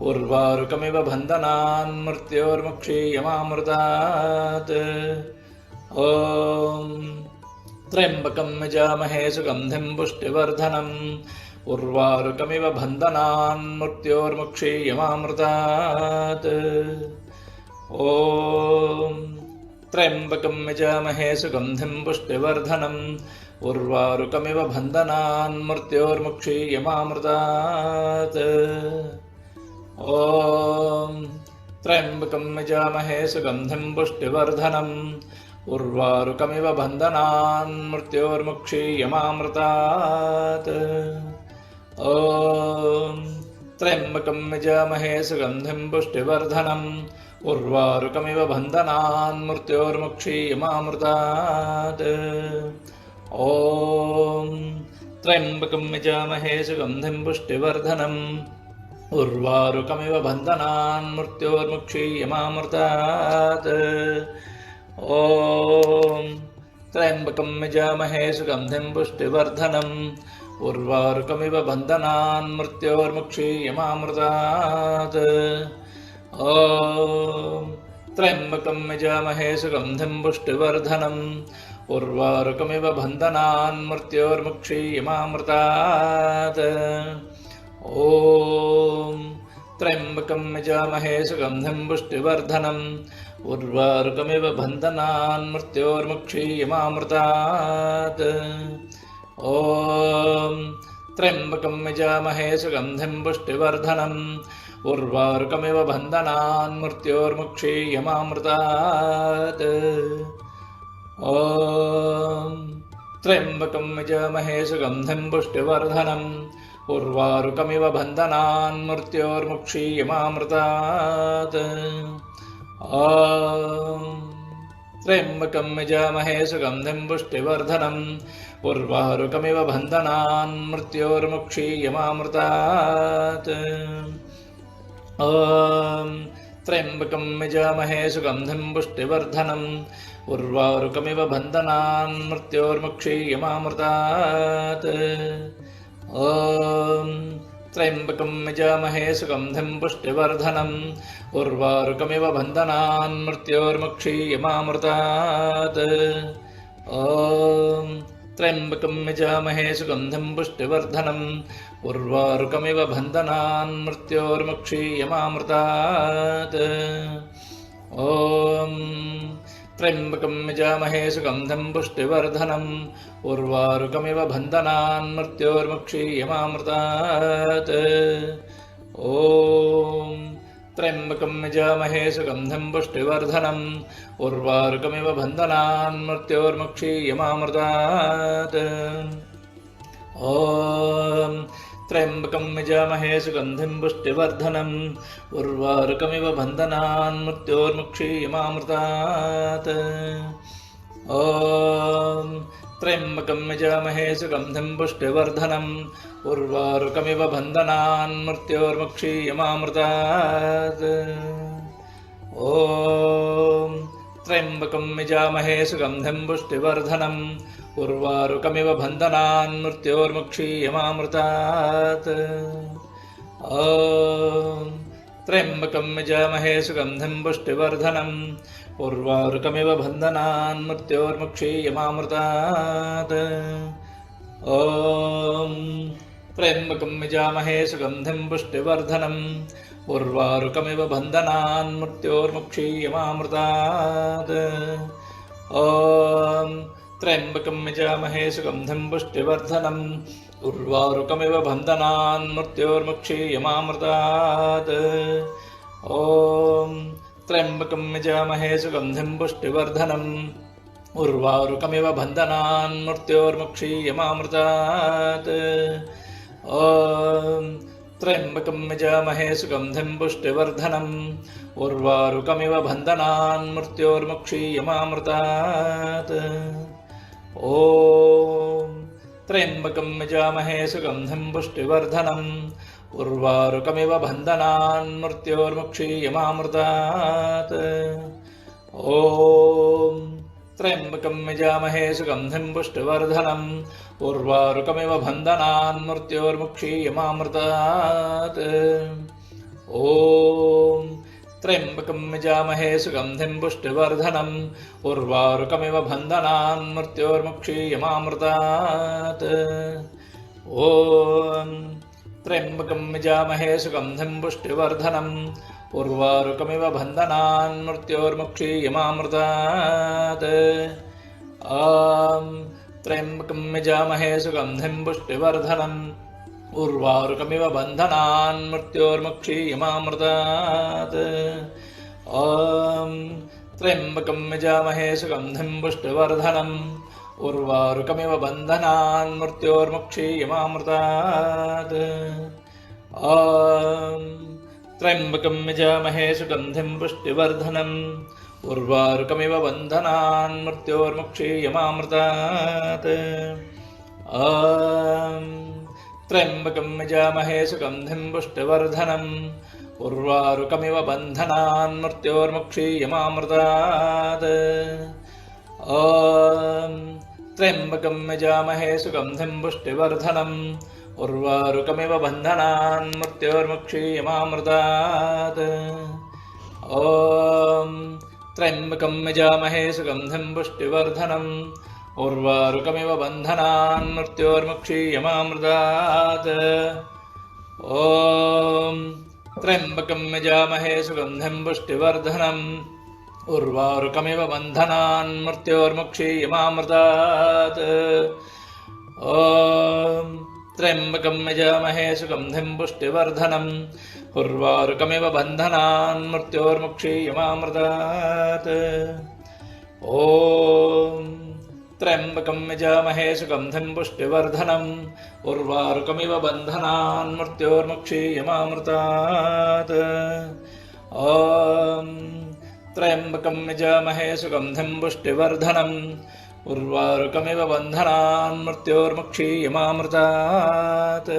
उर्वारुकमिव बन्धनान् मृत्योर्मुक्षीयमामृतात् ॐ त्र्यम्बकं यजामहे सुगन्धिं पुष्टिवर्धनम् उर्वारुकमिव बन्धनान् मृत्योर्मुक्षीयमामृतात् ॐ त्र्यम्बकं यजामहे सुगन्धिं पुष्टिवर्धनम् उर्वारुकमिव बन्धनान् मृत्योर्मुक्षीयमामृतात् ॐ त्र्यम्बकं यजामहे सुगन्धिं पुष्टिवर्धनम् उर्वारुकमिव बन्धनान् मृत्योर्मुक्षीयमामृतात् ॐ त्र्यम्बकं यजामहे सुगन्धिं पुष्टिवर्धनम् उर्वारुकमिव बन्धनान् मृत्योर्मुक्षीयमामृतात् ॐ त्र्यम्बकं यजामहे सुगन्धिं पुष्टिवर्धनम् उर्वारुकमिव बन्धनान् मृत्योर्मुक्षीयमामृतात् ॐ त्र्यम्बकं यजामहे सुगन्धिं पुष्टिवर्धनम् उर्वारुकमिव बन्धनान् मृत्योर्मुक्षीयमामृतात् ॐ त्र्यम्बकं यजामहे सुगन्धिं पुष्टिवर्धनम् उर्वारुकमिव बन्धनान् मृत्योर्मुक्षीयमामृतात् ॐ त्र्यम्बकं यजामहे सुगन्धिं पुष्टिवर्धनम् उर्वारुकमिव बन्धनान् मृत्योर्मुक्षीयमामृतात् ॐ त्र्यम्बकं यजामहे सुगन्धिं पुष्टिवर्धनम् उर्वारुकमिव बन्धनान् मृत्योर्मुक्षीयमामृतात् ॐ त्र्यम्बकं यजामहे सुगन्धिं पुष्टिवर्धनम् उर्वारुकमिव बन्धनान् मृत्योर्मुक्षीयमामृतात् ॐ त्र्यम्बकं यजामहे सुगन्धिं पुष्टिवर्धनम् उर्वारुकमिव बन्धनान् मृत्योर्मुक्षीयमामृतात् ॐ त्र्यम्बकं यजामहे सुगन्धिं पुष्टिवर्धनम् उर्वारुकमिव बन्धनान् मृत्योर्मुक्षीयमामृतात् ॐ त्र्यम्बकं यजामहे सुगन्धिं पुष्टिवर्धनम् उर्वारुकमिव बन्धनान् मृत्योर्मुक्षीयमामृतात् ॐ त्र्यम्बकं यजामहे सुगन्धिं पुष्टिवर्धनम् उर्वारुकमिव बन्धनान् मृत्योर्मुक्षीयमामृतात् ॐ त्र्यम्बकं यजामहे सुगन्धिं पुष्टिवर्धनम् उर्वारुकमिव बन्धनान् मृत्योर्मुक्षीयमामृतात् ॐ त्र्यम्बकं यजामहे सुगन्धिं पुष्टिवर्धनम् उर्वारुकमिव बन्धनान् मृत्योर्मुक्षीयमामृतात् ॐ त्र्यम्बकं यजामहे सुगन्धिं पुष्टिवर्धनम् उर्वारुकमिव बन्धनान् मृत्योर्मुक्षीयमामृतात् ॐ त्र्यम्बकं यजामहे सुगन्धिं पुष्टिवर्धनम् उर्वारुकमिव बन्धनान् मृत्योर्मुक्षीयमामृतात् ॐ त्र्यम्बकं यजामहे सुगन्धिं पुष्टिवर्धनम् उर्वारुकमिव बन्धनान् मृत्योर्मुक्षीयमामृतात् ॐ त्र्यम्बकं यजामहे सुगन्धिं पुष्टिवर्धनम् उर्वारुकमिव बन्धनान् मृत्योर्मुक्षीयमामृतात् ॐ त्र्यम्बकं यजामहे सुगन्धिं पुष्टिवर्धनम् उर्वारुकमिव बन्धनान् मृत्योर्मुक्षीयमामृतात् ॐ त्र्यम्बकं यजामहे सुगन्धिं पुष्टिवर्धनम् उर्वारुकमिव बन्धनान् मृत्योर्मुक्षीयमामृतात् ॐ त्र्यम्बकं यजामहे सुगन्धिं पुष्टिवर्धनम् उर्वारुकमिव बन्धनान् मृत्योर्मुक्षीयमामृतात् ॐ त्र्यम्बकं यजामहे सुगन्धिं पुष्टिवर्धनम् उर्वारुकमिव बन्धनान् मृत्योर्मुक्षीयमामृतात् ॐ त्र्यम्बकं यजामहे सुगन्धिं पुष्टिवर्धनम् उर्वारुकमिव बन्धनान् मृत्योर्मुक्षीयमामृतात् ॐ त्र्यम्बकं यजामहे सुगन्धिं पुष्टिवर्धनम् उर्वारुकमिव बन्धनान् मृत्योर्मुक्षीयमामृतात् ॐ त्र्यम्बकं यजामहे सुगन्धिं पुष्टिवर्धनम् उर्वारुकमिव बन्धनान् मृत्योर्मुक्षीयमामृतात् ॐ त्र्यम्बकं यजामहे सुगन्धिं पुष्टिवर्धनम् उर्वारुकमिव बन्धनान् मृत्योर्मुक्षीयमामृतात् ॐ त्र्यम्बकं यजामहे सुगन्धिं पुष्टिवर्धनम् उर्वारुकमिव बन्धनान् मृत्योर्मुक्षीयमामृतात् ॐ त्र्यम्बकं यजामहे सुगन्धिं पुष्टिवर्धनम् उर्वारुकमिव बन्धनान् मृत्योर्मुक्षीयमामृतात् ॐ त्र्यम्बकं यजामहे सुगन्धिं पुष्टिवर्धनम् उर्वारुकमिव बन्धनान् मृत्योर्मुक्षीयमामृतात् ॐ त्र्यम्बकं यजामहे सुगन्धिं पुष्टिवर्धनम् उर्वारुकमिव बन्धनान् मृत्योर्मुक्षीयमामृतात् ॐ त्र्यम्बकं यजामहे सुगन्धिं पुष्टिवर्धनम् उर्वारुकमिव बन्धनान् मृत्योर्मुक्षीयमामृतात् ॐ त्र्यम्बकं यजामहे सुगन्धिं पुष्टिवर्धनम् उर्वारुकमिव बन्धनान् मृत्योर्मुक्षीयमामृतात् ॐ त्र्यम्बकं यजामहे सुगन्धिं पुष्टिवर्धनम् उर्वारुकमिव बन्धनान् मृत्योर्मुक्षीयमामृतात् ॐ त्र्यम्बकं यजामहे सुगन्धिं पुष्टिवर्धनम् उर्वारुकमिव बन्धनान् मृत्योर्मुक्षीयमामृतात् ॐ त्र्यम्बकं यजामहे सुगन्धिं पुष्टिवर्धनम् उर्वारुकमिव बन्धनान् मृत्योर्मुक्षीयमामृतात् ॐ त्र्यम्बकं यजामहे सुगन्धिं पुष्टिवर्धनम् उर्वारुकमिव बन्धनान् मृत्योर्मुक्षीयमामृतात्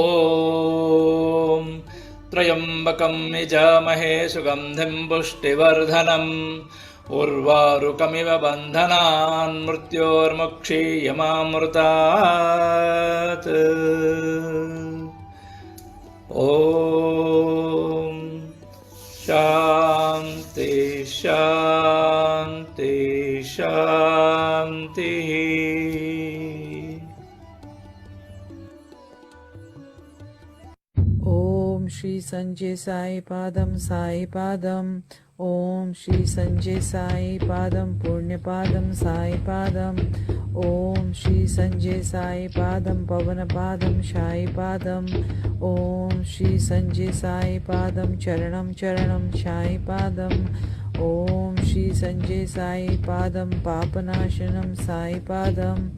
ॐ त्र्यम्बकं यजामहे सुगन्धिं पुष्टिवर्धनम् उर्वारुकमिव बन्धनान् मृत्योर्मुक्षीयमामृतात् ॐ शान्ति शान्ति शान्तिः ॐ श्री संजय साई पादं साई पादम् ॐ श्री संजय साई पादं पुण्यपादं साई पादम् ॐ श्री संजय साई पादं पवनपादं साई पादम् ॐ श्री संजय साई पादं चरणं चरणं साई पादम् ॐ श्री संजय साई पादं पापनाशनं साई पादम्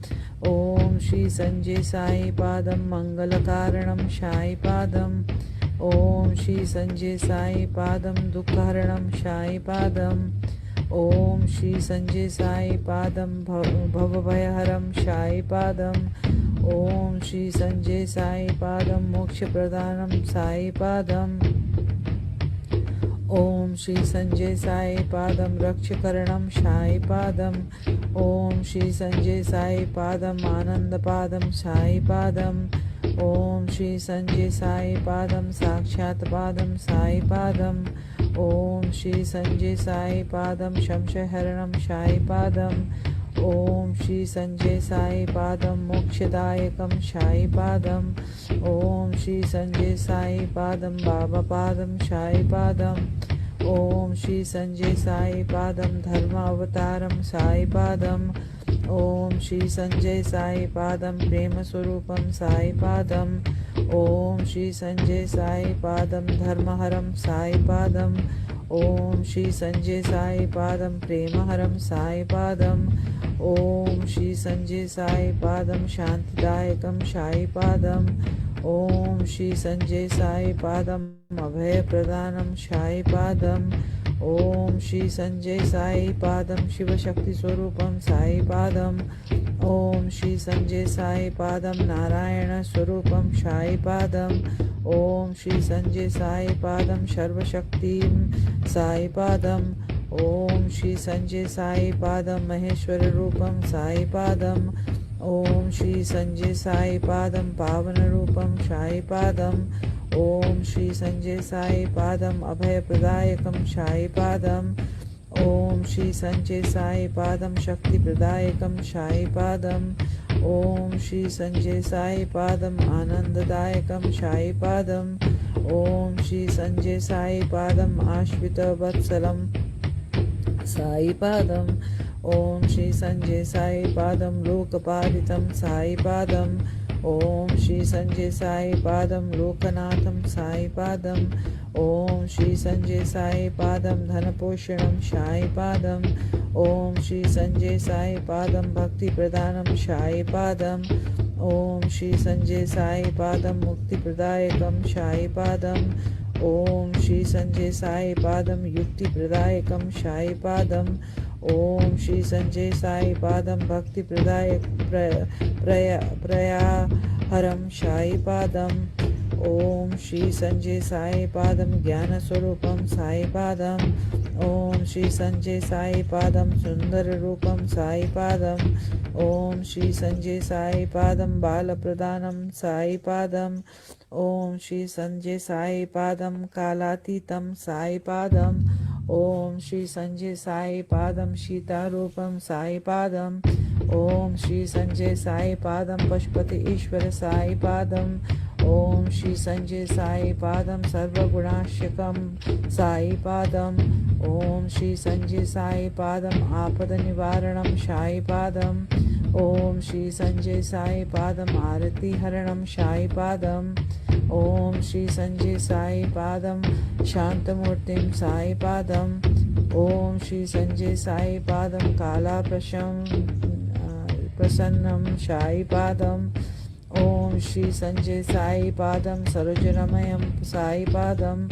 ॐ श्री संजय साई पादं मङ्गलकारणं साई पादम् ॐ श्री संजय साई पादं दुःखहरणं साई पादम् ॐ श्री संजय साई पादं भवभयहरं साई पादम् ॐ श्री संजय साई पादं मोक्षप्रदानं साई पादम् ॐ श्री संजय साई पादं रक्षकरणं साई पादम् ॐ श्री संजय साई पादं आनन्दपादं साई पादम् ॐ श्री संजय साई पादं साक्षात् पादं साई पादम् ॐ श्री संजय साई पादं संशयहरणं साई पादम् ॐ श्री संजय साई पादं मोक्षदायकं साई पादम् ॐ श्री संजय साई पादं बाबापादं साई पादम् ॐ श्री संजय साई पादं धर्मावतारं साई पादम् ॐ श्री संजय साई पादं प्रेमस्वरूपं साई पादम् ॐ श्री संजय साई पादं धर्महरं साई पादम् ॐ श्री संजय साई पादं प्रेमहरं साई पादम् ॐ श्री संजय साई पादं शान्तिदायकं साई पादम् ॐ श्री संजय साई पादम् अभयप्रदानं साई पादम् ॐ श्री संजय साई पादं शिवशक्तिस्वरूपं साई पादम् ॐ श्री संजय साई पादं नारायणस्वरूपं साई पादम् ॐ श्री संजय साई पादं सर्वशक्तिं साई पादम् ॐ श्री संजय साई पादं महेश्वररूपं साई पादम् ॐ श्री संजय साई पादं पावनरूपं साई पादम् ॐ श्री संजय साई पादं अभयप्रदायकं साई पादम् ॐ श्री संजय साई पादं शक्तिप्रदायकं साई पादम् ॐ श्री संजय साई पादं आनन्ददायकं साई पादम् ॐ श्री संजय साई पादं आश्रितवत्सलं साई पादम् ॐ श्री संजय साई पादं लोकपालितं साई पादम् ॐ श्री संजय साई पादं लोकनाथं साई पादम् ॐ श्री संजय साई पादं धनपोषणं साई पादम् ॐ श्री संजय साई पादं भक्तिप्रदानं साई पादम् ॐ श्री संजय साई पादं मुक्तिप्रदायकं साई पादम् ॐ श्री संजय साई पादं युक्तिप्रदायकं साई पादम् ॐ श्री संजय साई पादं भक्तिप्रदायक प्रयाहरं साई पादम् ॐ श्री संजय साई पादं ज्ञानस्वरूपं साई पादम् ॐ श्री संजय साई पादं सुन्दररूपं साई पादम् ॐ श्री संजय साई पादं बालप्रदानं साई पादम् ॐ श्री संजय साई पादं कालातीतं साई पादम् ॐ श्री संजय साई पादं सीतारूपं साई पादम् ॐ श्री संजय साई पादं पशुपति ईश्वर साई पादम् ॐ श्री संजय साई पादं सर्वगुणाश्यकं साई पादम् ॐ श्री संजय साई पादं आपदनिवारणं साई पादम् ॐ श्री संजय साई पादं आरतिहरणं साई पादम् ॐ श्री संजय साई पादं शान्तमूर्तिं साई पादम् ॐ श्री संजय साई पादं प्रसन्नं साई पादम् ॐ श्री संजय साई पादं सरोजरमयं साई पादम्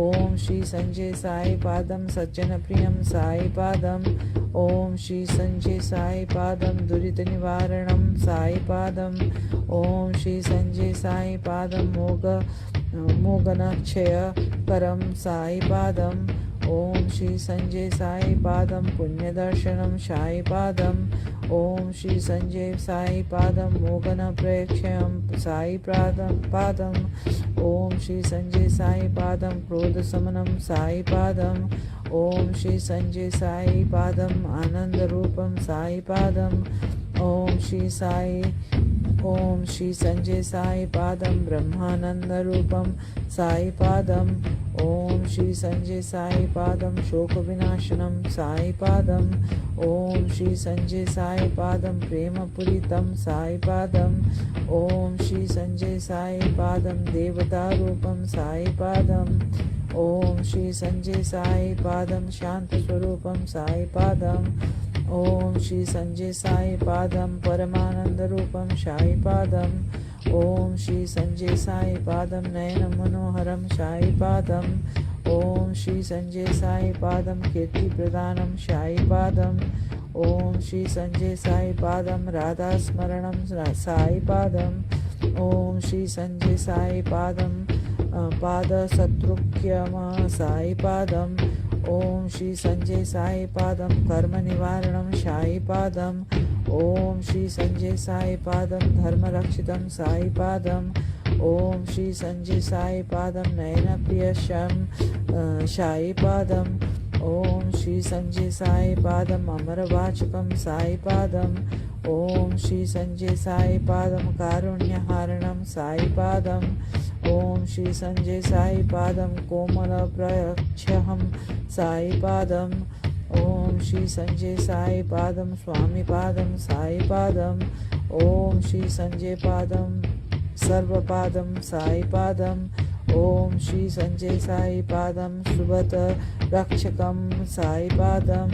ॐ श्री संजय साई पादं सज्जनप्रियं साई पादम् ॐ श्री संजय साई पादं दुरितनिवारणं साई पादम् ॐ श्री संजय साई पादं मोगनक्षयकरं साई पादम् ॐ श्री संजय साई पादं पुण्यदर्शनं साई पादम् ॐ श्री संजय साई पादं मोगनप्रेक्षयं साई पादम् ॐ श्री संजय साई पादं क्रोधशमनं साई पादम् ॐ श्री संजय साई पादं आनन्दरूपं साई पादम् ॐ श्री संजय साई पादं ब्रह्मानन्दरूपं साई पादम् ॐ श्री संजय साई पादं शोकविनाशनं साई पादम् ॐ श्री संजय साई पादं प्रेमपूरितं साई पादम् ॐ श्री संजय साई पादं देवतारूपं साई पादम् ॐ श्री संजय साई पादं शान्तस्वरूपं साई पादम् ॐ श्री संजय साई पादं परमानन्दरूपं साई पादम् ॐ श्री संजय साई पादं नयनमनोहरं साई पादम् ॐ श्री संजय साई पादं कीर्तिप्रदानं साई पादम् ॐ श्री संजय साई पादं राधास्मरणं साई पादम् ॐ श्री संजय साई पादं पादशत्रुघ्यम साई पादम् ॐ श्री संजय साई पादं कर्मनिवारणं साई पादम् ॐ श्री संजय साई पादं धर्मरक्षितं साई पादम् ॐ श्री संजय साई पादं नयनप्रियशं साई पादम् ॐ श्री संजय साई पादं अमरवाचकं साई पादम् ॐ श्री संजय साई पादं कारुण्यहारणं साई पादम् ॐ श्री संजय साई पादं कोमलप्रयच्छहं साई पादम् ॐ श्री संजय साई पादं स्वामिपादं साई पादम् ॐ श्री संजय पादं सर्वपादं साई पादम् ॐ श्री संजय साई पादं सुबत रक्षकं साई पादं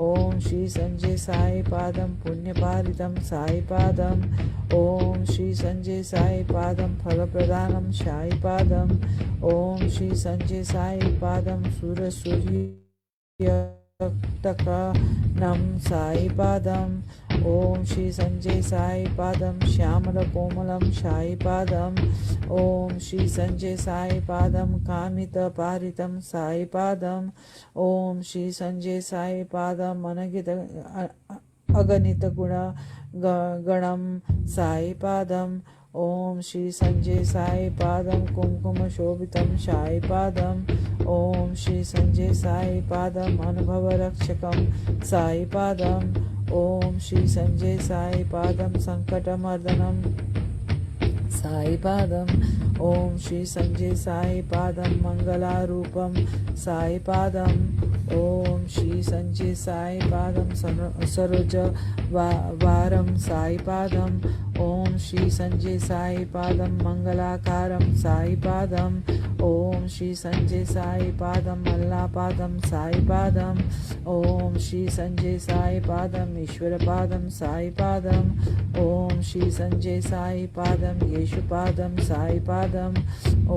ॐ श्री संजय साई पादं पुण्यपालितं साई पादं ॐ श्री संजय साई पादं फलप्रदानं साई पादं ॐ श्री संजय साई पादं सूरसूर्यतकनं साई पादं ॐ श्री संजय साई पादं श्यामलकोमलं साई पादं ॐ श्री संजय साई पादं कामितपारितं साई पादं ॐ श्री संजय साई पादं अगणित गणं साई पादं ॐ श्री संजय साई पादं कुङ्कुमशोभितं साई पादं ॐ श्री संजय साई पादं अनुभवरक्षकं साई पादं ॐ श्री संजय साई पादं संकटमर्दनं साई पादं ॐ श्री संजय साई पादं मङ्गलारूपं साई पादं ॐ श्री संजय साई पादं सरोजवारं साई पादं ॐ श्री संजय साई पादं मङ्गलाकारं साई पादं ॐ श्री संजय साई पादं मल्लापादं साई पादं ॐ श्री संजय साई पादं ईश्वरपादं साई पादं ॐ श्री संजय साई पादं येशुपादं साई पादं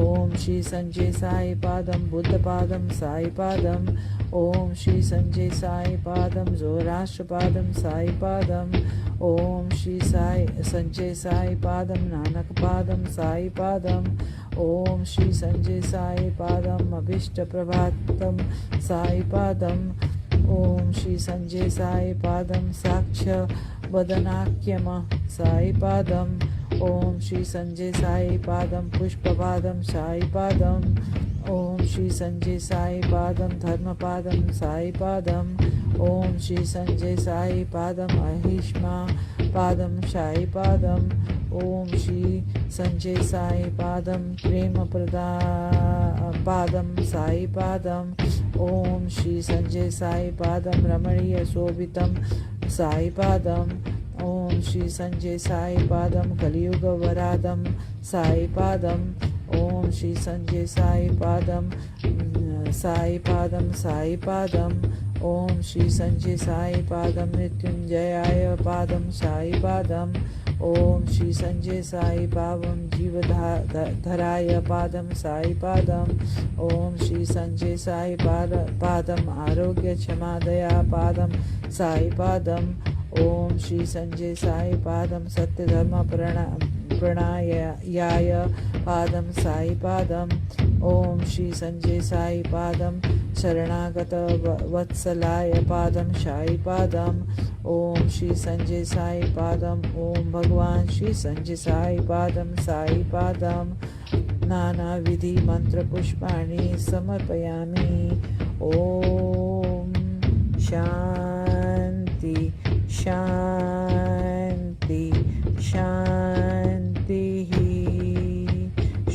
ॐ श्री संजय साई पादं बुद्धपादं साई पादं ॐ श्री संजय साई पादं जोराष्ट्रपादं साई पादं ॐ श्री संजय साई पादं नानकपादं साई पादं ॐ श्री संजय साई पादं अभीष्टप्रभातं साई पादं ॐ श्री संजय साई पादं साक्ष्यवदनाख्यम साई पादं ॐ श्री संजय साई पादं पुष्पपादं साई पादं ॐ श्री संजय साई पादं धर्मपादं साई पादं ॐ श्री संजय साई पादं अहिष्मा पादं साई पादं ॐ श्री संजय साई पादं प्रेमप्रदा पादं साई पादं ॐ श्री संजय साई पादं रमणीयशोभितं साई पादं ॐ श्री संजय साई पादं कलियुगवरादं साई पादं ॐ श्री संजय साई पादं साई पादं साई पादं ॐ श्री संजय साई पादं मृत्युंजयाय पादं साई पादं ॐ श्री संजय साई पादं जीवधराय पादं साई पादं ॐ श्री संजय साई पादं आरोग्यक्षमादया पादं साई पादं ॐ श्री संजय साई पादं सत्यधर्मप्रणायाय पादं साई पादं ॐ श्री संजय साई पादं शरणागतवत्सलाय पादं साई पादं ॐ श्री संजय साई पादं ॐ भगवान श्री संजय साई पादं साई पादं नानाविधि मंत्रपुष्पाणि समर्पयामि ॐ शान्ति शान्ति शान्तिः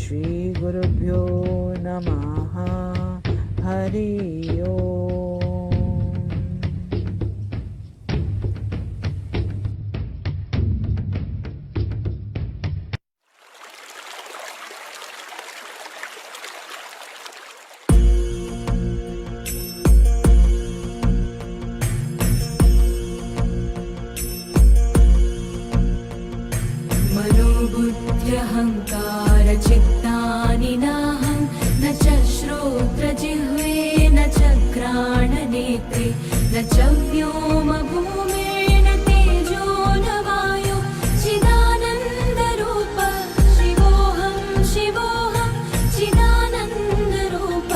श्री गुरुभ्यो नमः हरि ओम। मनोबुद्ध्यहङ्कार चित्तानि नाहं न च श्रोत्रजिह्वे न च घ्राणनेत्रे न च व्योमभूमिर्न तेजो न वायो चिदानन्दरूप शिवोऽहं शिवोऽहं चिदानन्दरूप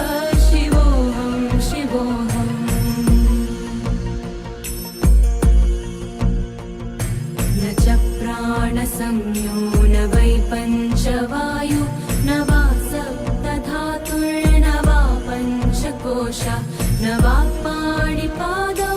शिवोऽहं शिवोऽहम् न च प्राणसंज्ञो न वै पञ्चवायु न वा सप्तधातुर्न वा पञ्चकोश न वा पाणिपादौ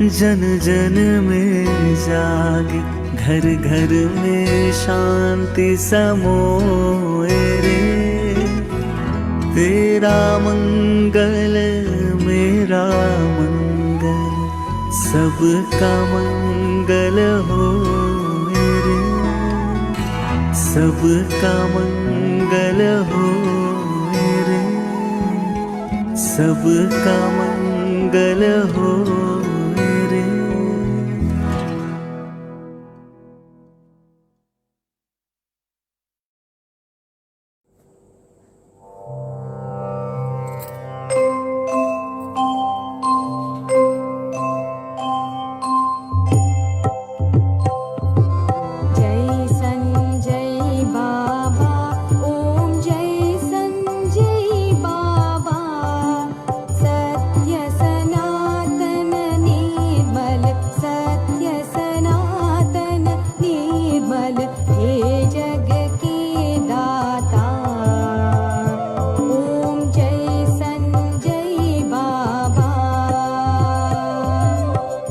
जन जन में जागे, घर घर में शांति समोए रे। तेरा मंगल मेरा मंगल, सबका मंगल हो रे। सबका मंगल हो रे, सबका मंगल हो रे। जय संजय बाबा, ओम जय संजय बाबा। सत्य सनातन निर्मल, सत्य सनातन निर्मल, हे जग के दाता। ओम जय संजय बाबा।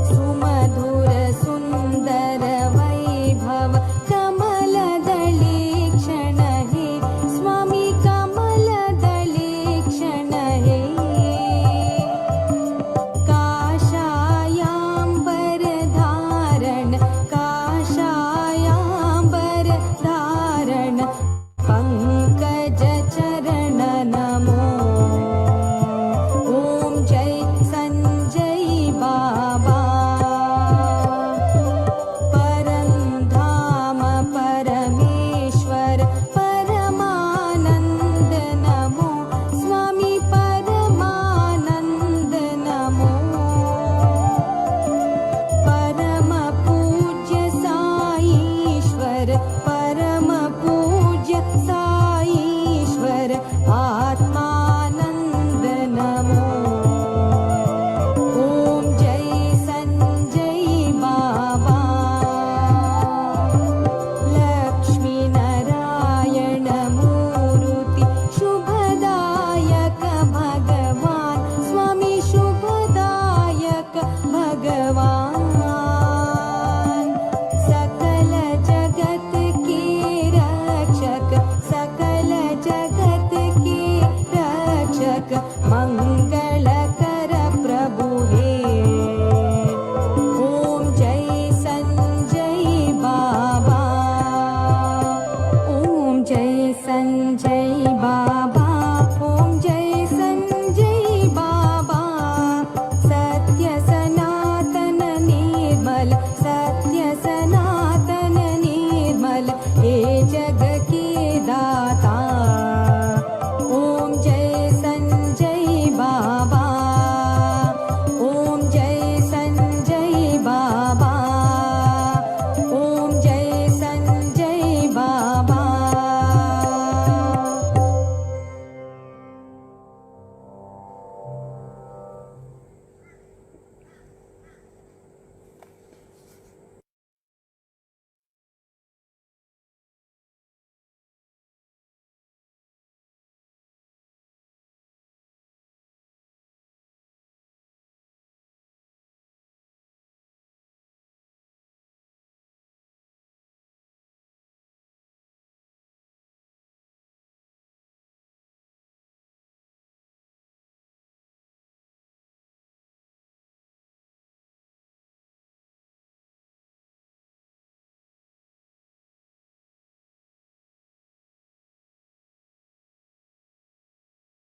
सुमधुर सुंदर वैभव कमल दले क्षण हे, स्वामी कमल दले क्षण हे। काषायाम्बर धारण, काषायाम्बर धारण, पंकज चरण नमो। ओम जय संजय बाबा। परम धाम परमेश्वर परमानंद नमो, स्वामी परमानंद नमो। परम पूज्य साईश्वर